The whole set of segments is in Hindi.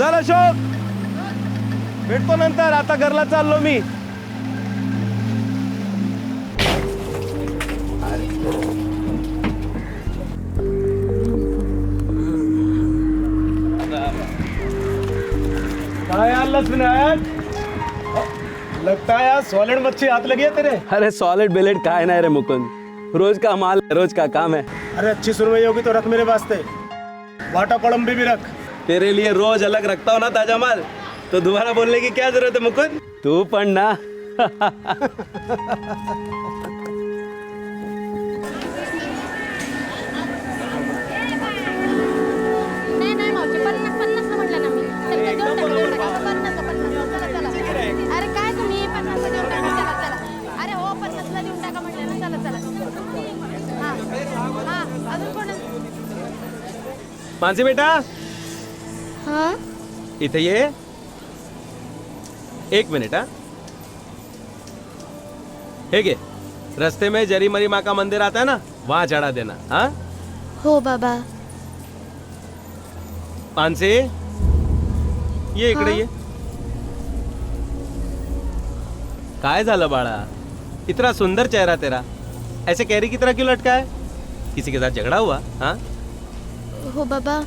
चल अशोक, भेटतो नंतर. आता घरला चाललो मी. काय आणलंस विनायक? लगता है यार सॉलिड मच्छी हाथ लगी है तेरे. अरे सॉलिड बिलेट काय नाही रे मुकुंद, रोज का माल है, रोज का काम है. अरे अच्छी सुनवाई होगी तो रख मेरे वास्ते. वाटा कोलंबी भी रख. तेरे लिए रोज अलग रखता हूँ ना ताजा माल, तो दोबारा बोलने की क्या जरूरत है मुकुंद. तू पण ना. नाही नाही मावशी 50-50 म्हटलं ना मी. चल देऊन टाका 50 चला चला. अरे काय तुम्ही 50 देऊन टाका चला चला. अरे हो 50 ला देऊन टाका म्हटलं ना. चला चला. हा अजून कोण. मानसी बेटा हाँ इथे ये. 1 मिनिट. हा हे घे, रस्ते में जरी मरी माँ का मंदिर आता है ना, वहां चढ़ा देना. हाँ हो बाबा. मानसी ये इकडे हाँ? ये. काय झालं बाळा, इतना सुंदर चेहरा तेरा, ऐसे कैरी की तरह क्यों लटका है? किसी के साथ झगड़ा हुआ? हाँ हो बाबा,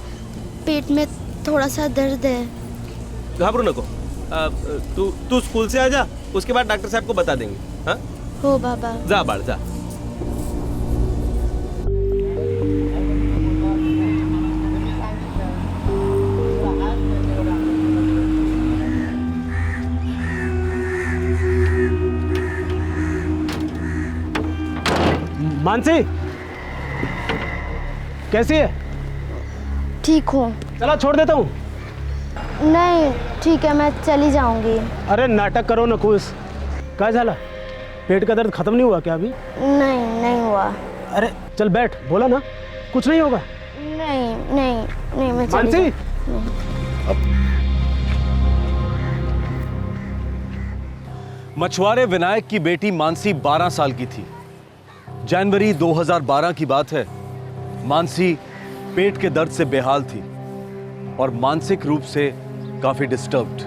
पेट में थोड़ा सा दर्द है. घाबरू नको. तू स्कूल से आ जा, उसके बाद डॉक्टर साहब को बता देंगे. हाँ हो बाबा. जा बाळ जा. मानसी कैसी है? ठीक हूँ. चला छोड़ देता हूँ. नहीं ठीक है, मैं चली जाऊंगी. अरे नाटक करो ना कुछ. काय झालं? पेट का दर्द खत्म नहीं हुआ क्या अभी? नहीं नहीं हुआ. अरे चल बैठ, बोला ना कुछ नहीं होगा. नहीं नहीं नहीं मैं चली मानसी मछुआरे विनायक की बेटी मानसी 12 साल की थी. जनवरी 2012 की बात है. मानसी पेट के दर्द से बेहाल थी और मानसिक रूप से काफी डिस्टर्ब्ड.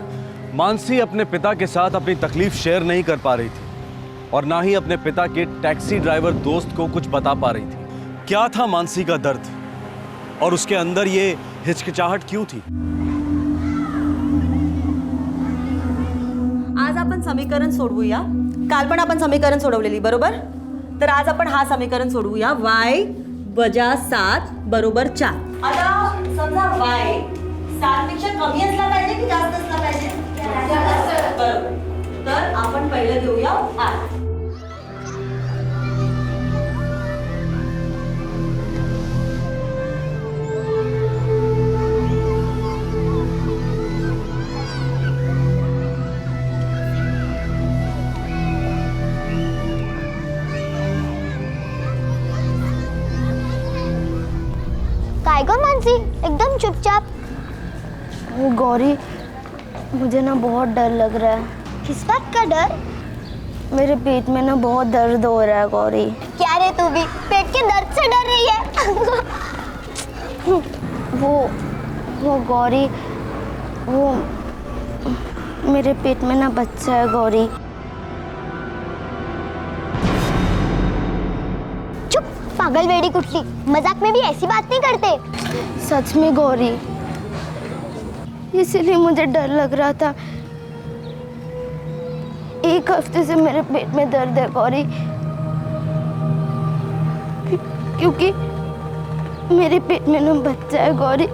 मानसी अपने पिता के साथ अपनी तकलीफ शेयर नहीं कर पा रही थी और ना ही अपने पिता के टैक्सी ड्राइवर दोस्त को कुछ बता पा रही थी. क्या था मानसी का दर्द और उसके अंदर ये हिचकिचाहट क्यों थी? आज आपण समीकरण सोडवूया. काल पण आपण समीकरण सोडवलेली बरोबर. तर आज आपण हा समीकरण सोडवूया. y वजा 7 बरोबर 4. आता समजा y 7 पेक्षा कमी असला पाहिजे की जास्त असला पाहिजे? बरोबर. तर आपण पहिलं घेऊया r. काय गं मानसी, एकदम चुपचाप. वो गौरी, मुझे ना बहुत डर लग रहा है. किस बात का डर? मेरे पेट में ना बहुत दर्द हो रहा है गौरी. क्या रे तू भी पेट के दर्द से डर रही है? वो गौरी, वो मेरे पेट में ना बच्चा है गौरी. चुप पागल वेड़ी कुठली, मजाक में भी ऐसी बात नहीं करते. सच में गौरी, इसीलिए मुझे डर लग रहा था. 1 हफ्ते से मेरे पेट में दर्द है गौरी, क्योंकि मेरे पेट में ना बच्चा है गौरी.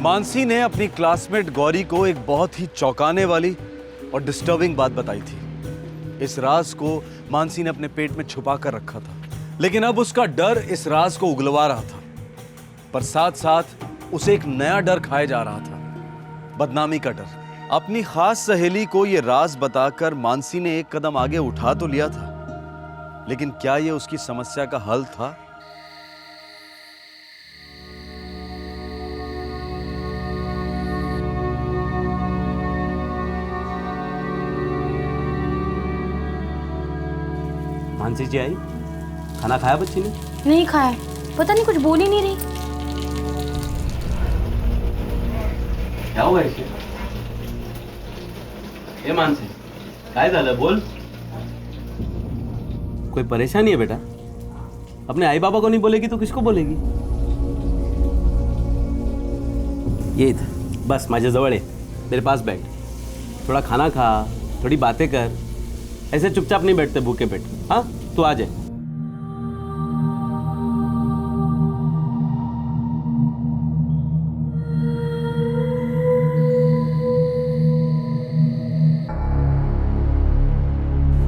मानसी ने अपनी क्लासमेट गौरी को एक बहुत ही चौंकाने वाली और डिस्टर्बिंग बात बताई थी. इस राज को मानसी ने अपने पेट में छुपा कर रखा था, लेकिन अब उसका डर इस राज को उगलवा रहा था. पर साथ साथ उसे एक नया डर खाए जा रहा था, बदनामी का डर. अपनी खास सहेली को यह राज बताकर मानसी ने एक कदम आगे उठा तो लिया था, लेकिन क्या यह उसकी समस्या का हल था? मानसी जी आई, खाना खाया बच्ची ने? नहीं खाया, पता नहीं कुछ बोल ही नहीं रही। क्या हुआ इसे? ए मानसी, काय झालं बोल? कोई परेशानी है बेटा? अपने आई बाबा को नहीं बोलेगी तो किसको बोलेगी? ये इथं बस माझ्या जवळ आहे, मेरे पास बैठ, थोड़ा खाना खा, थोड़ी बातें कर, ऐसे चुपचाप नहीं बैठते भूखे पेट। हाँ तू आ जाए।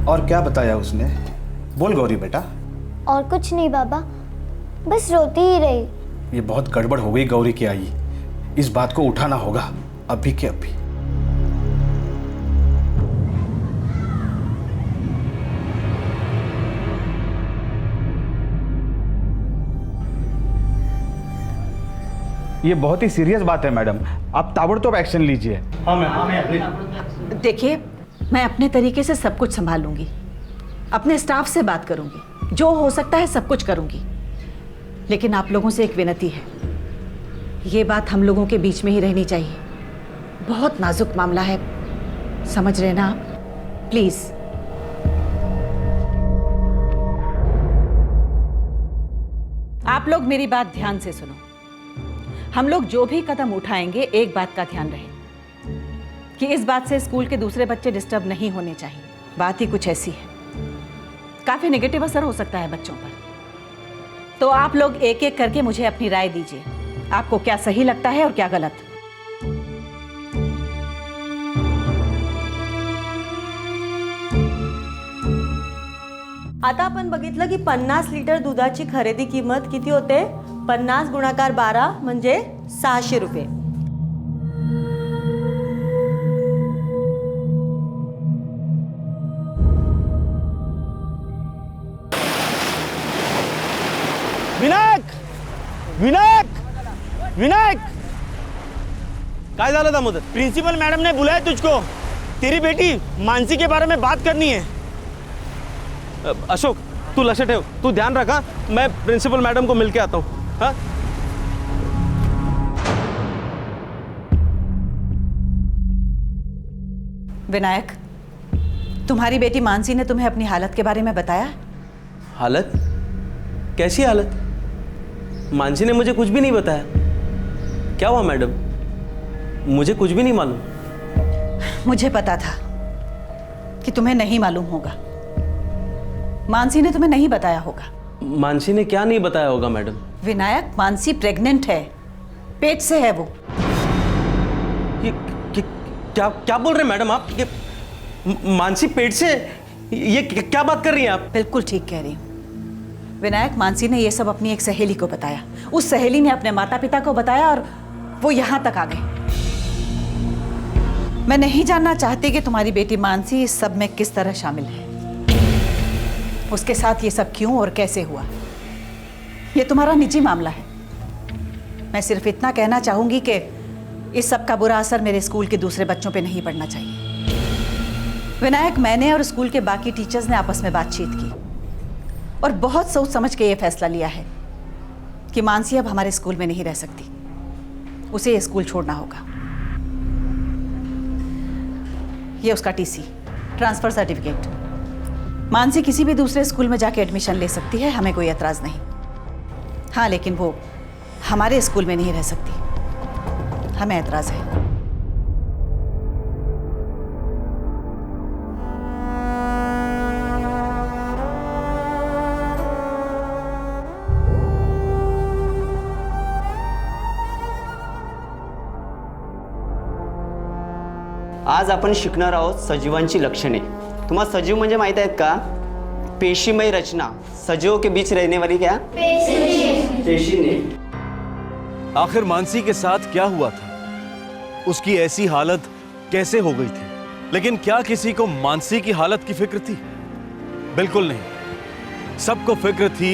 और क्या बताया उसने? बोल गौरी बेटा। और कुछ नहीं बाबा, बस रोती ही रही। ये बहुत गड़बड़ हो गई गौरी की आई, इस बात को उठाना होगा अभी के अभी। ये बहुत ही सीरियस बात है मैडम, आप ताबड़तोड़ एक्शन लीजिए। देखिए, मैं अपने तरीके से सब कुछ संभाल लूंगी, अपने स्टाफ से बात करूंगी, जो हो सकता है सब कुछ करूंगी। लेकिन आप लोगों से एक विनती है, ये बात हम लोगों के बीच में ही रहनी चाहिए। बहुत नाजुक मामला है, समझ रहे ना आप? प्लीज। आप लोग मेरी बात ध्यान से सुनो। हम लोग जो भी कदम उठाएंगे, एक बात का ध्यान रहे कि इस बात से स्कूल के दूसरे बच्चे डिस्टर्ब नहीं होने चाहिए। बात ही कुछ ऐसी है, काफी नेगेटिव असर हो सकता है बच्चों पर। तो आप लोग एक एक करके मुझे अपनी राय दीजिए, आपको क्या सही लगता है और क्या गलत। आता आपण बघितलं की 50 लिटर दुधाची खरेदी किंमत किती होते? 50 गुणाकार 12 म्हणजे 600 रुपये. विनायक, विनायक, विनायक, काय झालं दामोदर? प्रिंसिपल मैडम ने बुलाया तुझको, तेरी बेटी मानसी के बारे में बात करनी है। अशोक तू लक्ष्य ठेव, तू ध्यान रख। हाँ? मैं प्रिंसिपल मैडम को मिलके आता हूँ। हाँ? विनायक, तुम्हारी बेटी मानसी ने तुम्हें अपनी हालत के बारे में बताया? हालत? कैसी हालत? मानसी ने मुझे कुछ भी नहीं बताया। क्या हुआ मैडम? मुझे कुछ भी नहीं मालूम। मुझे पता था कि तुम्हें नहीं मालूम होगा। मानसी ने तुम्हें नहीं बताया होगा। मानसी ने क्या नहीं बताया होगा मैडम? विनायक, मानसी प्रेग्नेंट है, पेट से है वो। ये क्या क्या बोल रहे हैं मैडम आप? ये मानसी पेट से? ये क्या बात कर रही हैं आप? बिल्कुल ठीक कह रही हूँ विनायक। मानसी ने ये सब अपनी एक सहेली को बताया, उस सहेली ने अपने माता पिता को बताया और वो यहाँ तक आ गए। मैं नहीं जानना चाहती कि तुम्हारी बेटी मानसी इस सब में किस तरह शामिल है, उसके साथ ये सब क्यों और कैसे हुआ। ये तुम्हारा निजी मामला है। मैं सिर्फ इतना कहना चाहूंगी कि इस सब का बुरा असर मेरे स्कूल के दूसरे बच्चों पे नहीं पड़ना चाहिए। विनायक, मैंने और स्कूल के बाकी टीचर्स ने आपस में बातचीत की और बहुत सोच समझ के ये फैसला लिया है कि मानसी अब हमारे स्कूल में नहीं रह सकती, उसे ये स्कूल छोड़ना होगा। ये उसका टीसी, ट्रांसफर सर्टिफिकेट। मानसी किसी भी दूसरे स्कूल में जाके एडमिशन ले सकती है, हमें कोई एतराज़ नहीं। हाँ, लेकिन वो हमारे स्कूल में नहीं रह सकती, हमें एतराज़ है। आज आपण शिकणार आहोत सजीवांची लक्षणे। तुम्हाला सजीव म्हणजे माहित आहेत का? पेशीमय रचना, सजीवों के बीच रहने वाली क्या? पेशी ने। आखिर मानसी के साथ क्या हुआ था? उसकी ऐसी हालत कैसे हो गई थी? लेकिन क्या किसी को मानसी की हालत की फिक्र थी? बिल्कुल नहीं। सबको फिक्र थी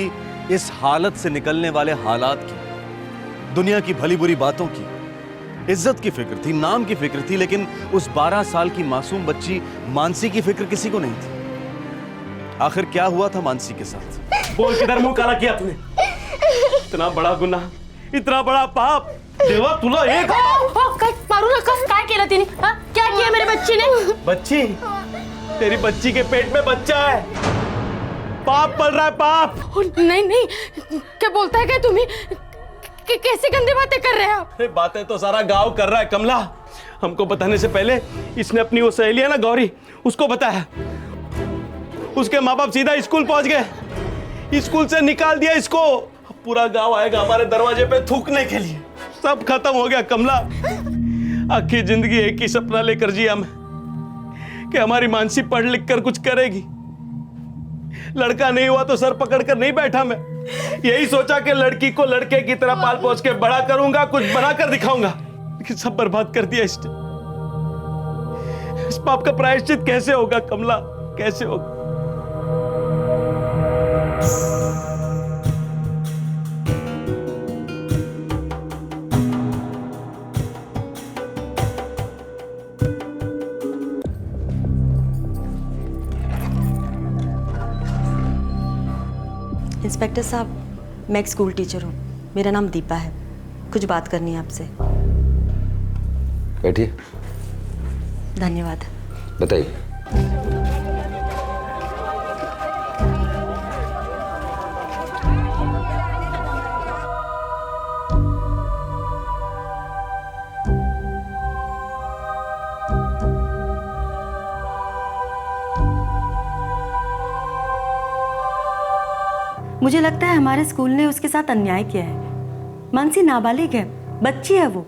इस हालत से निकलने वाले हालात की, दुनिया की भली बुरी बातों की, इज्जत की फिक्र थी, नाम की फिक्र थी। लेकिन उस 12 साल की मासूम बच्ची मानसी की फिक्र किसी को नहीं थी। आखिर क्या हुआ था मानसी के साथ? बोल, किधर मुंह काला किया तूने? इतना बड़ा गुनाह, इतना बड़ा पाप, देवा तुला एक मारू नका. काय केलं तिने? हा? क्या किया मेरे बच्ची ने? बच्ची, तेरी बच्ची के पेट में बच्चा है, पाप पल रहा है, पाप. नहीं नहीं, क्या बोलता है क्या तुम्ही? कैसी गंदी बातें कर रहे हो आप? अरे बातें तो सारा गांव कर रहा है कमला. हमको बताने से पहले इसने अपनी वो सहेली है ना गौरी, उसको बताया. उसके माँ बाप सीधा स्कूल पहुंच गए, स्कूल से निकाल दिया इसको. अब पूरा गांव आएगा हमारे दरवाजे पे थूकने के लिए. सब खत्म हो गया कमला. आखिर जिंदगी एक ही सपना लेकर जिया मैं कि हमारी मानसी पढ़ लिख कर कुछ करेगी. लड़का नहीं हुआ तो सर पकड़कर नहीं बैठा मैं. यही सोचा कि लड़की को लड़के की तरह पाल पोस के बड़ा करूंगा, कुछ बनाकर दिखाऊंगा. लेकिन सब बर्बाद कर दिया इसने. इस पाप का प्रायश्चित कैसे होगा कमला, कैसे होगा? इंस्पेक्टर साहब, मैं एक स्कूल टीचर हूँ. मेरा नाम दीपा है. कुछ बात करनी है आपसे. बैठिए. धन्यवाद. बताइए. मुझे लगता है हमारे स्कूल ने उसके साथ अन्याय किया है. मानसी नाबालिग है, बच्ची है वो.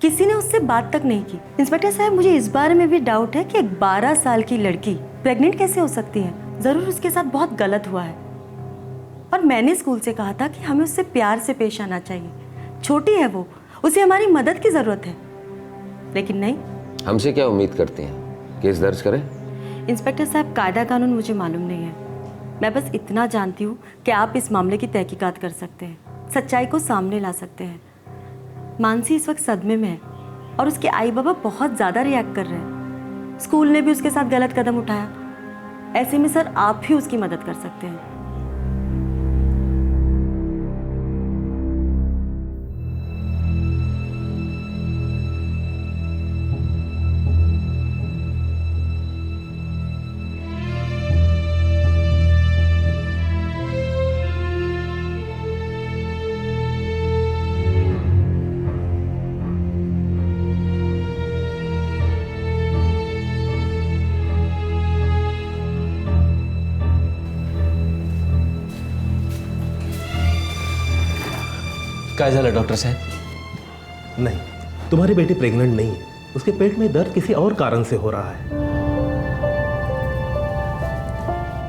किसी ने उससे बात तक नहीं की. इंस्पेक्टर साहब, मुझे इस बारे में भी डाउट है कि एक 12 साल की लड़की प्रेग्नेंट कैसे हो सकती है. ज़रूर उसके साथ बहुत गलत हुआ है. और मैंने स्कूल से कहा था कि हमें उससे प्यार से पेश आना चाहिए. छोटी है वो, उसे हमारी मदद की ज़रूरत है. लेकिन नहीं. हमसे क्या उम्मीद करती हैं? केस दर्ज करें? इंस्पेक्टर साहब, कायदा कानून मुझे मालूम नहीं है. मैं बस इतना जानती हूँ कि आप इस मामले की तहकीकात कर सकते हैं, सच्चाई को सामने ला सकते हैं. मानसी इस वक्त सदमे में है और उसके आई बाबा बहुत ज़्यादा रिएक्ट कर रहे हैं. स्कूल ने भी उसके साथ गलत कदम उठाया. ऐसे में सर, आप ही उसकी मदद कर सकते हैं. काय झालं डॉक्टर साहब? नहीं, तुम्हारी बेटी प्रेग्नेंट नहीं है. उसके पेट में दर्द किसी और कारण से हो रहा है.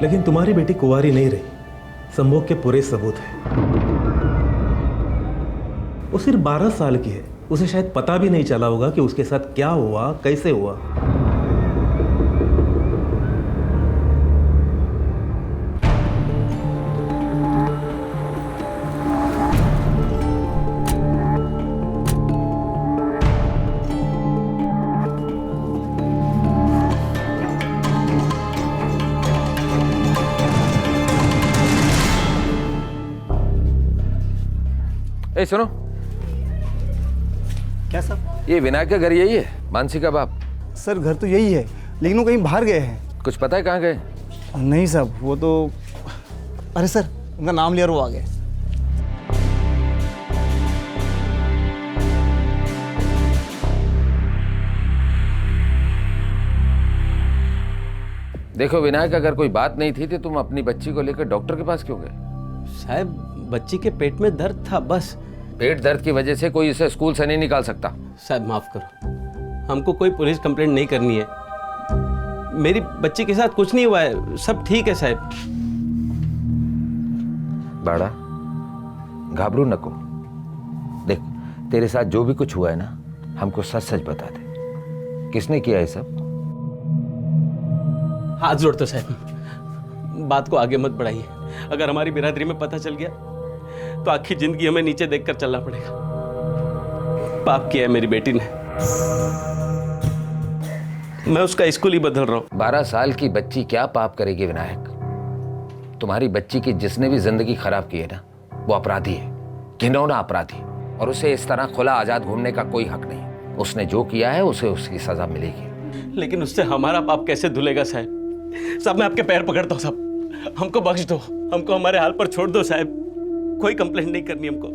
लेकिन तुम्हारी बेटी कुंवारी नहीं रही. संभोग के पूरे सबूत हैं. वो सिर्फ 12 साल की है. उसे शायद पता भी नहीं चला होगा कि उसके साथ क्या हुआ, कैसे हुआ. ए सुनो. क्या सर? ये विनायक का घर यही है? मानसी का बाप? सर घर तो यही है, लेकिन वो कहीं बाहर गए हैं. कुछ पता है कहाँ गए? नहीं साहब, वो तो, अरे सर, उनका नाम लिया और वो आ गए. देखो विनायक, अगर कोई बात नहीं थी तो तुम अपनी बच्ची को लेकर डॉक्टर के पास क्यों गए? साहब, बच्ची के पेट में दर्द था बस. पेट दर्द की वजह से कोई इसे स्कूल से नहीं निकाल सकता. साहब माफ करो, हमको कोई पुलिस कंप्लेंट नहीं करनी है. मेरी बच्ची के साथ कुछ नहीं हुआ है, सब ठीक है साहब. बाड़ा, घाबरू नको. देख, तेरे साथ जो भी कुछ हुआ है ना, हमको सच सच बता दे. किसने किया है सब? हाथ जोड़ते साहब, बात को आगे मत बढ़ाइए. अगर हमारी बिरादरी में पता चल गया तो आखिर जिंदगी हमें नीचे देखकर चलना पड़ेगा. पाप किया है मेरी बेटी ने. मैं उसका स्कूल ही बदल रहा हूँ. 12 साल की बच्ची क्या पाप करेगी विनायक? तुम्हारी बच्ची की जिसने भी जिंदगी खराब की है ना, वो अपराधी है, घिनौना अपराधी, और उसे इस तरह खुला आजाद घूमने का कोई हक नहीं। उसने जो किया है उसे उसकी सजा मिलेगी। लेकिन उससे हमारा पाप कैसे धुलेगा साहब? साहब मैं आपके पैर पकड़ता हूँ साहब, हमको बख्श दो, हमको हमारे हाल पर छोड़ दो साहब। कोई कंप्लेंट नहीं करनी हमको,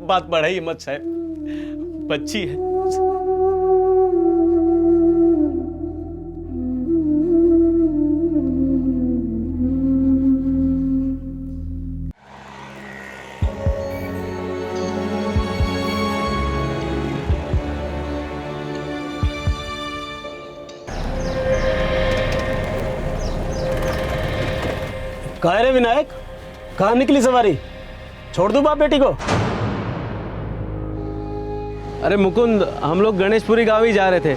बात बढ़ाइए मत साहब, बच्ची है। कहा रे विनायक, कहाँ निकली सवारी? छोड़ दूं बाप बेटी को? अरे मुकुंद, हम लोग गणेशपुरी गांव ही जा रहे थे,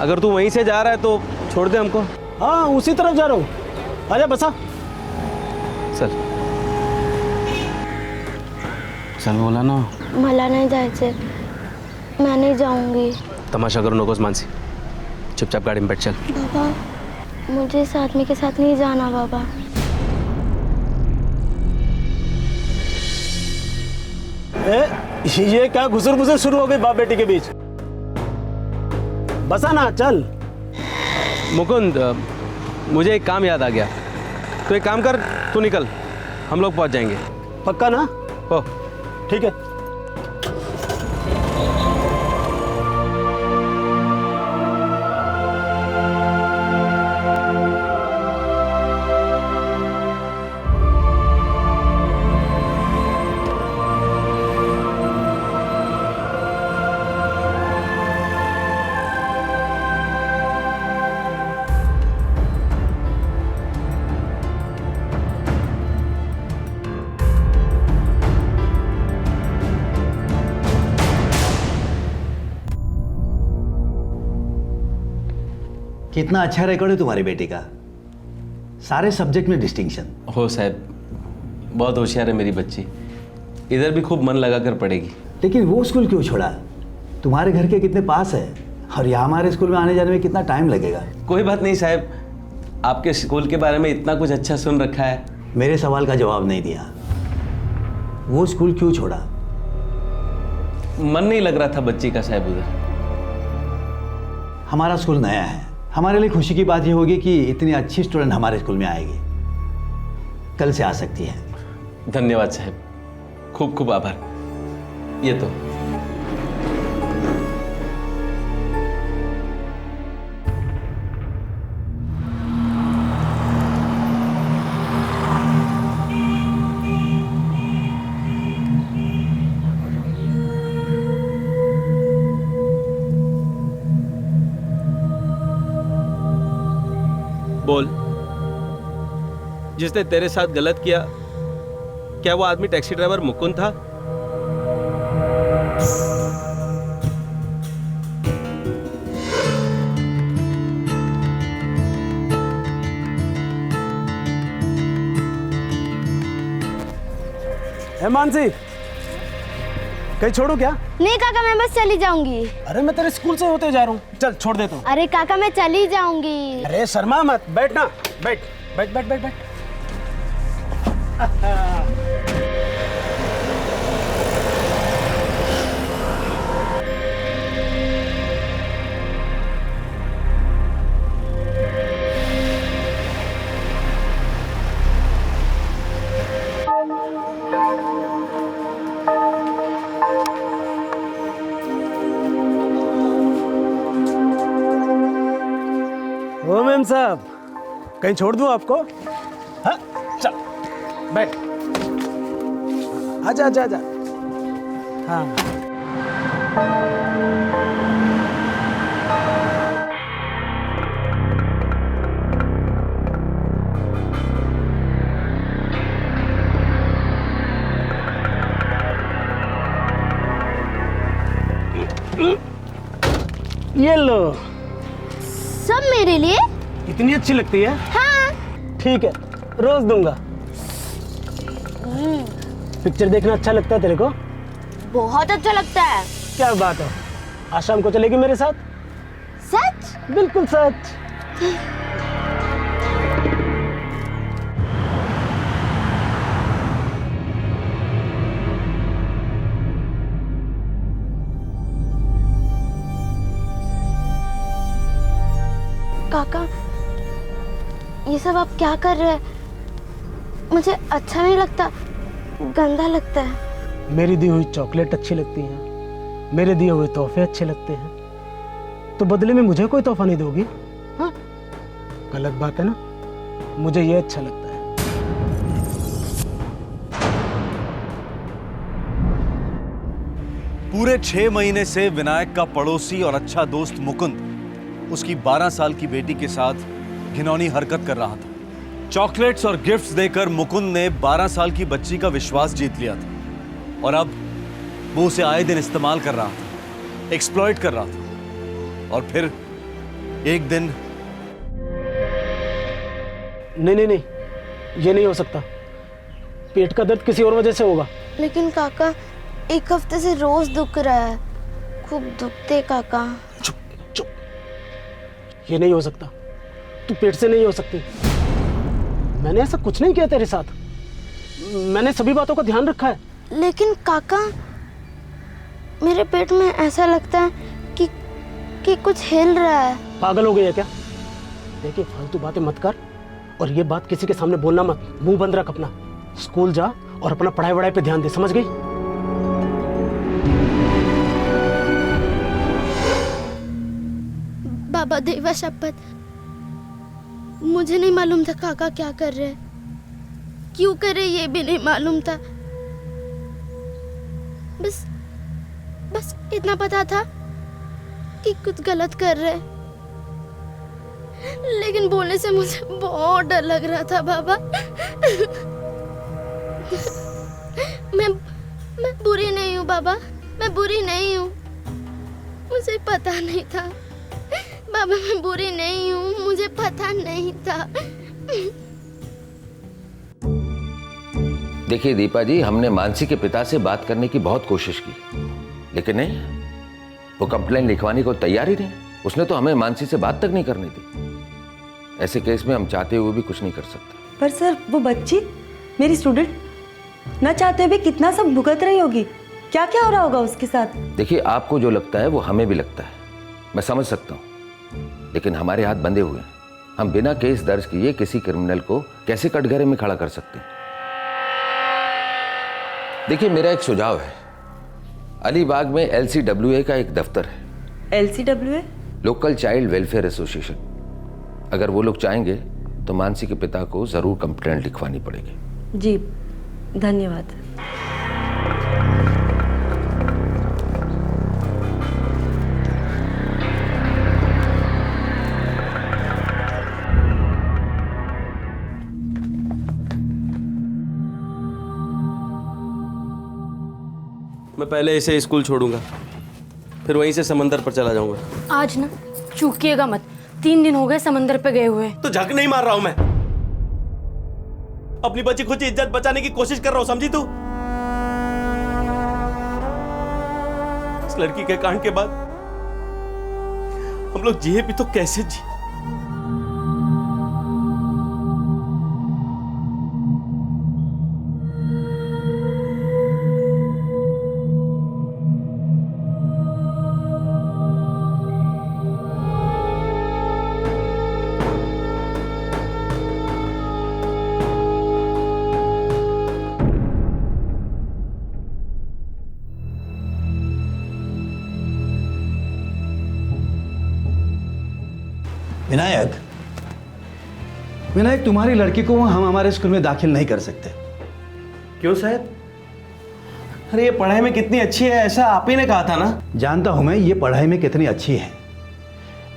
अगर तू वहीं से जा रहा है तो छोड़ दे हमको। हाँ उसी तरफ जा रहा हूँ, आजा बसा। चल चल, बोला ना। मला नाही जायचे, मैं नहीं जाऊंगी। तमाशा करो नकोस मानसी, चुपचाप गाड़ी में बैठ चल। बाबा मुझे इस आदमी के साथ नहीं जाना बाबा। ये क्या घुसर घुसर शुरू हो गई बाप बेटी के बीच? बसा ना, चल। मुकुंद, मुझे एक काम याद आ गया, तो एक काम कर, तू निकल, हम लोग पहुंच जाएंगे। पक्का ना? हो ठीक है। कितना अच्छा रिकॉर्ड है तुम्हारी बेटी का, सारे सब्जेक्ट में डिस्टिंक्शन। हो साहब, बहुत होशियार है मेरी बच्ची, इधर भी खूब मन लगा कर पढ़ेगी। लेकिन वो स्कूल क्यों छोड़ा? तुम्हारे घर के कितने पास है, और यहाँ हमारे स्कूल में आने जाने में कितना टाइम लगेगा। कोई बात नहीं साहब, आपके स्कूल के बारे में इतना कुछ अच्छा सुन रखा है। मेरे सवाल का जवाब नहीं दिया, वो स्कूल क्यों छोड़ा? मन नहीं लग रहा था बच्ची का साहब उधर। हमारा स्कूल नया है, हमारे लिए खुशी की बात यह होगी कि इतनी अच्छी स्टूडेंट हमारे स्कूल में आएगी, कल से आ सकती है। धन्यवाद साहब, खूब खूब आभार। ये तो बोल, जिसने तेरे साथ गलत किया, क्या वो आदमी टैक्सी ड्राइवर मुकुंद था? मानसी, कहीं छोड़ू क्या? नहीं काका, मैं बस चली जाऊंगी। अरे मैं तेरे स्कूल से होते जा रहा हूँ, चल छोड़ देता हूँ। अरे काका मैं चली जाऊंगी। अरे शर्मा मत, बैठना, बैठ बैठ बैठ बैठ बैठ। ओ मैम साहब, कहीं छोड़ दूं आपको? हाँ चल बैठ, आजा आजा आजा। हाँ ये लो। सब मेरे लिए? इतनी अच्छी लगती है? हाँ। ठीक है, रोज दूंगा। पिक्चर देखना अच्छा लगता है तेरे को? बहुत अच्छा लगता है। क्या बात है, आज शाम को चलेगी मेरे साथ? सच? बिल्कुल सच। ये सब आप क्या कर रहे हैं? मुझे अच्छा नहीं लगता, गंदा लगता है। मेरी दी हुई चॉकलेट अच्छी लगती है, मेरे दिए हुए तोहफे अच्छे लगते हैं, तो बदले में मुझे कोई तोहफा नहीं दोगी? हाँ, गलत बात है ना। मुझे ये अच्छा लगता है। पूरे 6 महीने से विनायक का पड़ोसी और अच्छा दोस्त मुकुंद उसकी 12 साल की बेटी के साथ घिनौनी हरकत कर रहा था। चॉकलेट्स और गिफ्ट्स देकर मुकुंद ने 12 साल की बच्ची का विश्वास जीत लिया था और अब वो उसे आए दिन इस्तेमाल कर रहा था, एक्सप्लॉइट कर रहा था। और फिर एक दिन नहीं, ये नहीं हो सकता। पेट का दर्द किसी और वजह से होगा। लेकिन काका, एक हफ्ते से रोज दुख रहा है, खूब दुखते काका। चुप, ये नहीं हो सकता। तू पेट से नहीं हो सकती। मैंने ऐसा कुछ नहीं किया तेरे साथ। मैंने सभी बातों का ध्यान रखा है। लेकिन काका, मेरे पेट में ऐसा लगता है कि कुछ हिल रहा है। पागल हो गई है क्या? देखिए, फालतू बातें मत कर और ये बात किसी के सामने बोलना मत। मुंह बंद रख अपना। स्कूल जा और अपना पढ़ाई वढ़ाई पे ध्यान दे, समझ गई? बाबा देवा शपथ, मुझे नहीं मालूम था काका क्या कर रहे, क्यों कर रहे ये भी नहीं मालूम था। बस इतना पता था कि कुछ गलत कर रहे, लेकिन बोलने से मुझे बहुत डर लग रहा था बाबा। मैं बुरी नहीं हूँ बाबा, मैं बुरी नहीं हूँ। मुझे पता नहीं था बाबा, मैं बुरी नहीं हूँ, मुझे पता नहीं था। देखिए दीपा जी, हमने मानसी के पिता से बात करने की बहुत कोशिश की, लेकिन नहीं, वो कंप्लेंट लिखवाने को तैयार ही नहीं। उसने तो हमें मानसी से बात तक नहीं करनी थी। ऐसे केस में हम चाहते हुए भी कुछ नहीं कर सकते। पर सर, वो बच्ची मेरी स्टूडेंट, ना चाहते हुए कितना सब भुगत रही होगी। क्या क्या हो रहा होगा उसके साथ। देखिए, आपको जो लगता है वो हमें भी लगता है, मैं समझ सकता हूँ, लेकिन हमारे हाथ बंधे हुए हैं। हम बिना केस दर्ज किए किसी क्रिमिनल को कैसे कटघरे में खड़ा कर सकते हैं? देखिए, मेरा एक सुझाव है। अलीबाग में LCWA का एक दफ्तर है। LCWA? Local child welfare association. अगर वो लोग चाहेंगे तो मानसी के पिता को जरूर कंप्लेंट लिखवानी पड़ेगी। जी, धन्यवाद। मैं पहले इसे स्कूल छोड़ूंगा, फिर वहीं से समंदर पर चला जाऊंगा। आज ना चूकिएगा मत, 3 दिन हो गए समंदर पे गए हुए। तो झक नहीं मार रहा हूं मैं, अपनी बच्ची खुद की इज्जत बचाने की कोशिश कर रहा हूं, समझी तू? इस लड़की के कांड के बाद हम लोग जिए भी तो कैसे जी? विनायक, तुम्हारी लड़की को हम हमारे स्कूल में दाखिल नहीं कर सकते। क्यों साहब? अरे ये पढ़ाई में कितनी अच्छी है, ऐसा आप ही ने कहा था ना। जानता हूं मैं ये पढ़ाई में कितनी अच्छी है,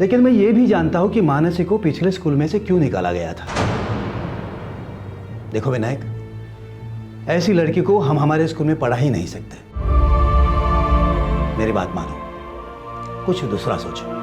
लेकिन मैं ये भी जानता हूं कि मानसी को पिछले स्कूल में से क्यों निकाला गया था। देखो विनायक, ऐसी लड़की को हम हमारे स्कूल में पढ़ा ही नहीं सकते। मेरी बात मानो, कुछ दूसरा सोचो।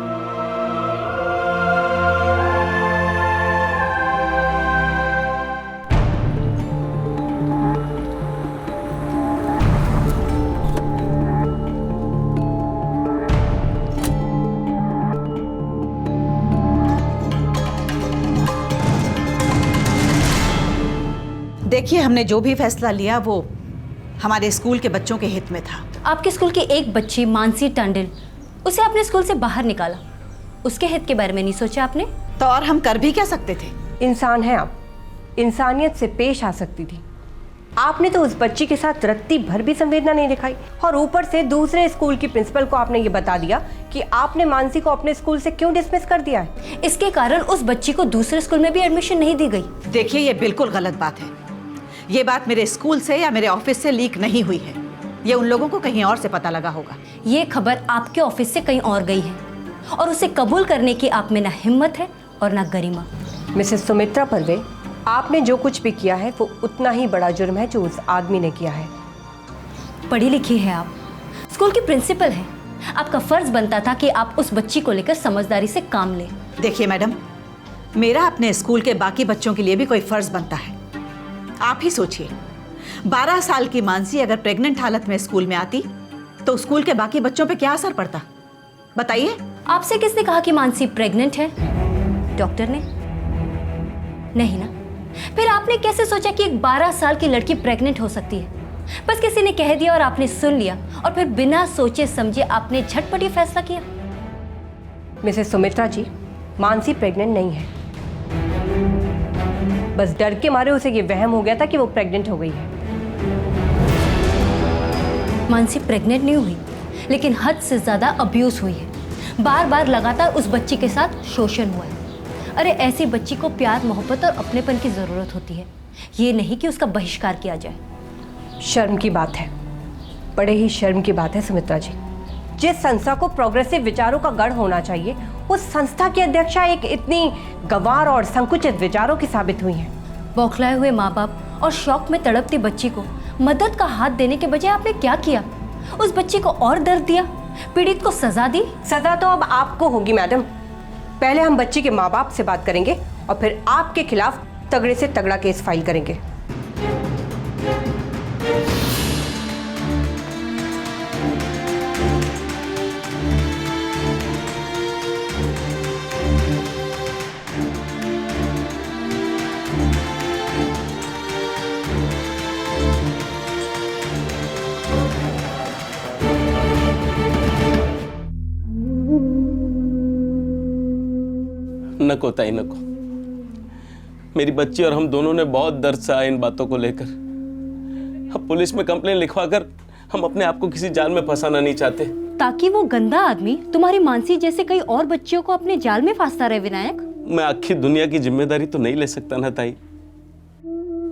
देखिए, हमने जो भी फैसला लिया वो हमारे स्कूल के बच्चों के हित में था। आपके स्कूल की एक बच्ची मानसी टंडन, उसे अपने स्कूल से बाहर निकाला, उसके हित के बारे में नहीं सोचा आपने? तो और हम कर भी क्या सकते थे? इंसान हैं आप, इंसानियत से पेश आ सकती थी। आपने तो उस बच्ची के साथ रत्ती भर भी संवेदना नहीं दिखाई, और ऊपर से दूसरे स्कूल की प्रिंसिपल को आपने ये बता दिया कि आपने मानसी को अपने स्कूल से क्यों डिसमिस कर दिया है। इसके कारण उस बच्ची को दूसरे स्कूल में भी एडमिशन नहीं दी गई। देखिए, ये बिल्कुल गलत बात है। ये बात मेरे स्कूल से या मेरे ऑफिस से लीक नहीं हुई है। ये उन लोगों को कहीं और से पता लगा होगा। ये खबर आपके ऑफिस से कहीं और गई है, और उसे कबूल करने की आप में ना हिम्मत है और ना गरिमा। मिसेस सुमित्रा परवे, आपने जो कुछ भी किया है वो उतना ही बड़ा जुर्म है जो उस आदमी ने किया है। पढ़ी लिखी है आप, स्कूल की प्रिंसिपल है, आपका फर्ज बनता था कि आप उस बच्ची को लेकर समझदारी से काम लें। देखिए मैडम, मेरा अपने स्कूल के बाकी बच्चों के लिए भी कोई फर्ज बनता है। आप ही सोचिए, 12 साल की मानसी अगर प्रेग्नेंट हालत में स्कूल में आती तो स्कूल के बाकी बच्चों पे क्या असर पड़ता, बताइए। आपसे किसने कहा कि मानसी प्रेग्नेंट है? डॉक्टर ने? नहीं ना। फिर आपने कैसे सोचा कि एक 12 साल की लड़की प्रेग्नेंट हो सकती है? बस किसी ने कह दिया और आपने सुन लिया, और फिर बिना सोचे समझे आपने झटपट ये फैसला किया। मिसेस सुमित्रा जी, मानसी प्रेग्नेंट नहीं है। बस डर के मारे उसे ये वहम हो गया था कि वो प्रेग्नेंट हो गई है। मानसी प्रेग्नेंट नहीं हुई, लेकिन हद से ज्यादा अब्यूज हुई है। बार बार लगातार उस बच्ची के साथ शोषण हुआ है। अरे ऐसी बच्ची को प्यार, मोहब्बत और अपनेपन की जरूरत होती है, ये नहीं कि उसका बहिष्कार किया जाए। शर्म की बात है, बड़े ही शर्म की बात है सुमित्रा जी। जिस संस्था को प्रोग्रेसिव विचारों का गढ़ होना चाहिए, उस संस्था की अध्यक्षा एक इतनी गंवार और संकुचित विचारों की साबित हुई हैं। बौखलाए हुए माँ बाप और शौक में तड़पती बच्ची को मदद का हाथ देने के बजाय आपने क्या किया? उस बच्ची को और दर्द दिया, पीड़ित को सजा दी। सजा तो अब आपको होगी मैडम। पहले हम बच्ची के माँ बाप से बात करेंगे और फिर आपके खिलाफ तगड़े से तगड़ा केस फाइल करेंगे। नको ताई नको, मेरी बच्ची और हम दोनों ने बहुत दर्द सहा इन बातों को लेकर। अब पुलिस में कंप्लेन लिखवाकर हम अपने आप को किसी जाल में फंसाना नहीं चाहते, ताकि वो गंदा आदमी तुम्हारी मानसी जैसे कई और बच्चियों को अपने जाल में फांसता रहे। विनायक, मैं आखिर दुनिया की जिम्मेदारी तो नहीं ले सकता ना ताई।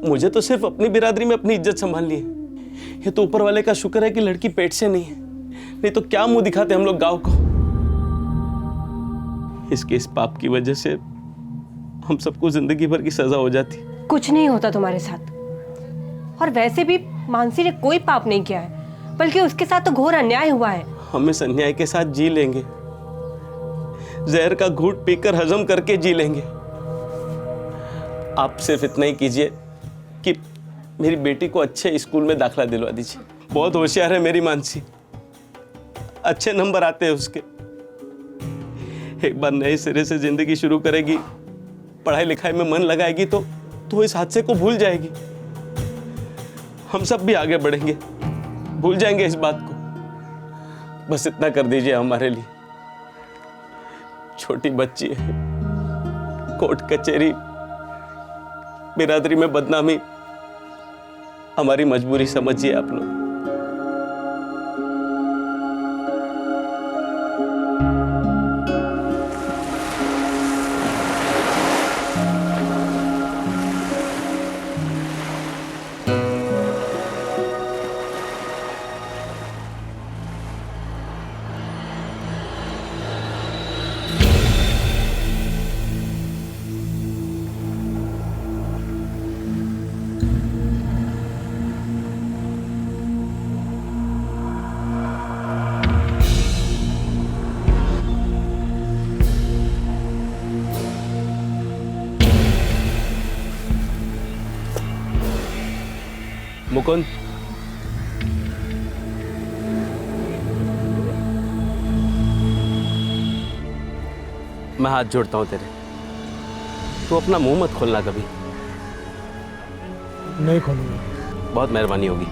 मुझे तो सिर्फ अपनी बिरादरी में अपनी इज्जत संभालनी है। ये तो ऊपर वाले का शुक्र है कि लड़की पेट से नहीं है, नहीं तो क्या मुंह दिखाते हम लोग गांव को। इसके इस पाप की वजह से हम सबको जिंदगी भर की सजा हो जाती। कुछ नहीं होता तुम्हारे साथ, और वैसे भी मानसी ने कोई पाप नहीं किया है, बल्कि उसके साथ तो घोर अन्याय हुआ है। हम इस अन्याय के साथ जी लेंगे, जहर का घूंट पीकर हजम करके जी लेंगे। आप सिर्फ इतना ही कीजिए कि मेरी बेटी को अच्छे स्कूल में दाखिला दिलवा दीजिए। बहुत होशियार है मेरी मानसी, अच्छे नंबर आते हैं उसके। एक बार नए सिरे से जिंदगी शुरू करेगी, पढ़ाई लिखाई में मन लगाएगी तो इस हादसे को भूल जाएगी। हम सब भी आगे बढ़ेंगे, भूल जाएंगे इस बात को। बस इतना कर दीजिए हमारे लिए। छोटी बच्ची है, कोर्ट कचहरी बिरादरी में बदनामी हमारी मजबूरी समझिए आप लोग। मुकुंद, मैं हाथ जोड़ता हूं तेरे, तू अपना मुंह मत खोलना कभी। नहीं खोलूंगा। बहुत मेहरबानी होगी।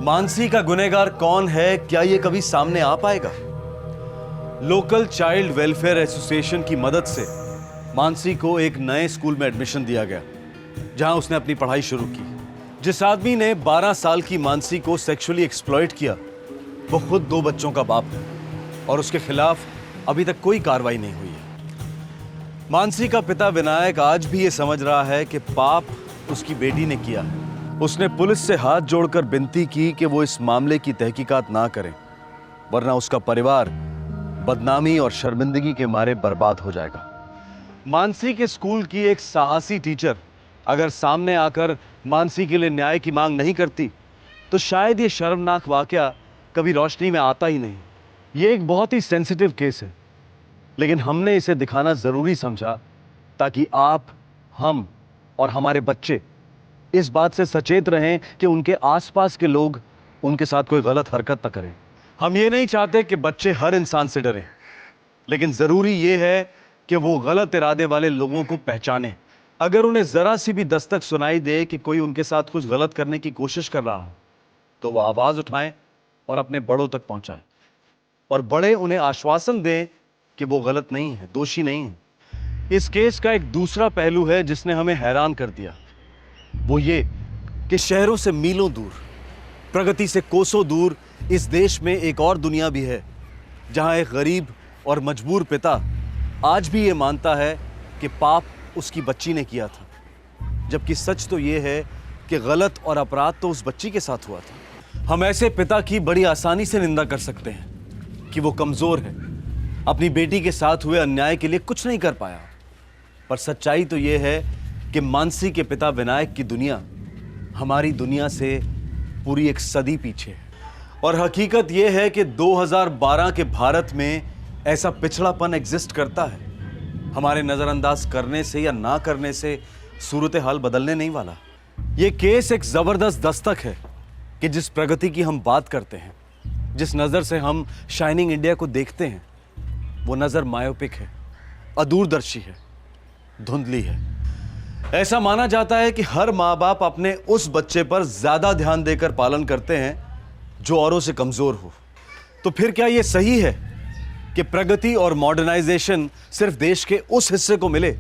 मानसी का गुनहगार कौन है, क्या ये कभी सामने आ पाएगा? लोकल चाइल्ड वेलफेयर एसोसिएशन की मदद से मानसी को एक नए स्कूल में एडमिशन दिया गया, जहां उसने अपनी पढ़ाई शुरू की। जिस आदमी ने 12 साल की मानसी को सेक्सुअली एक्सप्लॉइट किया, वो खुद 2 बच्चों का बाप है और उसके खिलाफ अभी तक कोई कार्रवाई नहीं हुई है। मानसी का पिता विनायक आज भी ये समझ रहा है कि पाप उसकी बेटी ने किया है। उसने पुलिस से हाथ जोड़कर विनती की कि वो इस मामले की तहकीकात ना करें, वरना उसका परिवार बदनामी और शर्मिंदगी के मारे बर्बाद हो जाएगा। मानसी के स्कूल की एक साहसी टीचर अगर सामने आकर मानसी के लिए न्याय की मांग नहीं करती, तो शायद ये शर्मनाक वाकया कभी रोशनी में आता ही नहीं। ये एक बहुत ही सेंसिटिव केस है, लेकिन हमने इसे दिखाना जरूरी समझा ताकि आप, हम और हमारे बच्चे इस बात से सचेत रहें कि उनके आसपास के लोग उनके साथ कोई गलत हरकत न करें। हम ये नहीं चाहते कि बच्चे हर इंसान से डरें, लेकिन जरूरी ये है कि वो गलत इरादे वाले लोगों को पहचानें। अगर उन्हें जरा सी भी दस्तक सुनाई दे कि कोई उनके साथ कुछ गलत करने की कोशिश कर रहा हो, तो वो आवाज उठाएं और अपने बड़ों तक पहुंचाएं, और बड़े उन्हें आश्वासन दें कि वो गलत नहीं है, दोषी नहीं है। इस केस का एक दूसरा पहलू है जिसने हमें हैरान कर दिया, वो ये कि शहरों से मीलों दूर, प्रगति से कोसों दूर इस देश में एक और दुनिया भी है, जहां एक गरीब और मजबूर पिता आज भी ये मानता है कि पाप उसकी बच्ची ने किया था, जबकि सच तो ये है कि गलत और अपराध तो उस बच्ची के साथ हुआ था। हम ऐसे पिता की बड़ी आसानी से निंदा कर सकते हैं कि वो कमजोर है, अपनी बेटी के साथ हुए अन्याय के लिए कुछ नहीं कर पाया, पर सच्चाई तो ये है कि मानसी के पिता विनायक की दुनिया हमारी दुनिया से पूरी एक सदी पीछे है। और हकीकत यह है कि 2012 के भारत में ऐसा पिछड़ापन एग्जिस्ट करता है। हमारे नजरअंदाज करने से या ना करने से सूरत हाल बदलने नहीं वाला। ये केस एक जबरदस्त दस्तक है कि जिस प्रगति की हम बात करते हैं, जिस नजर से हम शाइनिंग इंडिया को देखते हैं, वो नजर मायोपिक है, अदूरदर्शी है, धुंधली है। ऐसा माना जाता है कि हर माँ बाप अपने उस बच्चे पर ज्यादा ध्यान देकर पालन करते हैं जो औरों से कमजोर हो। तो फिर क्या यह सही है कि प्रगति और मॉडर्नाइजेशन सिर्फ देश के उस हिस्से को मिले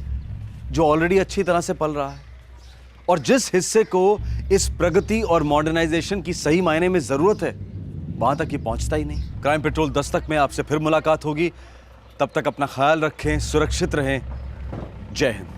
जो ऑलरेडी अच्छी तरह से पल रहा है, और जिस हिस्से को इस प्रगति और मॉडर्नाइजेशन की सही मायने में जरूरत है, वहां तक ये पहुंचता ही नहीं? क्राइम पेट्रोल दस्तक में आपसे फिर मुलाकात होगी। तब तक अपना ख्याल रखें, सुरक्षित रहें। जय हिंद।